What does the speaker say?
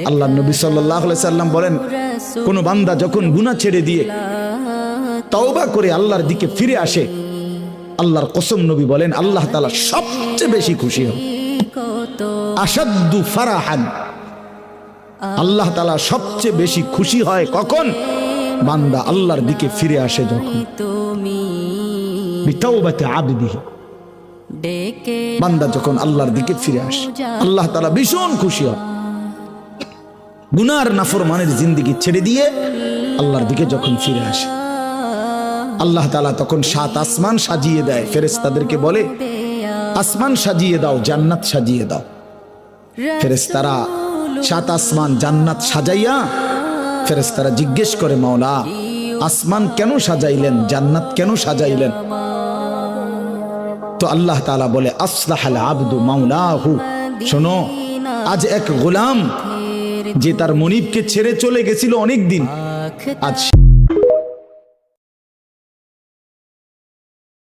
আল্লাহ নবী সাল্লাল্লাহু আলাইহি সাল্লাম বলেন, কোন বান্দা যখন গুনাহ ছেড়ে দিয়ে তওবা করে আল্লাহর দিকে ফিরে আসে, আল্লাহর কসম নবী বলেন আল্লাহ তাআলা সবচেয়ে বেশি খুশি হন। আশাদ্দু ফারাহান, আল্লাহ তাআলা সবচেয়ে বেশি খুশি হয় কখন? বান্দা আল্লাহর দিকে ফিরে আসে যখন। বিতাওবাতি আবদিহি, বান্দা যখন আল্লাহর দিকে ফিরে আসে আল্লাহ তাআলা ভীষণ খুশি হয়। গুনার নাফরমানের জিন্দেগি ছেড়ে দিয়ে আল্লাহর দিকে যখন ফিরে আসে, আল্লাহ তাআলা তখন 7 আসমান সাজিয়ে দেয়। ফেরেশতাদেরকে বলে, আসমান সাজিয়ে দাও, জান্নাত সাজিয়ে দাও। ফেরেশতারা 7 আসমান জান্নাত সাজাইয়া ফেরেশতারা জিজ্ঞেস করে, মাওলা আসমান কেন সাজাইলেন, জান্নাত কেন সাজাইলেন? তো আল্লাহ তাআলা বলে, আসলাহাল আবদু মাওলাহু, শোনো, আজ এক গোলাম যে তার মনিবকে ছেড়ে চলে গেছিল অনেক দিন, আজ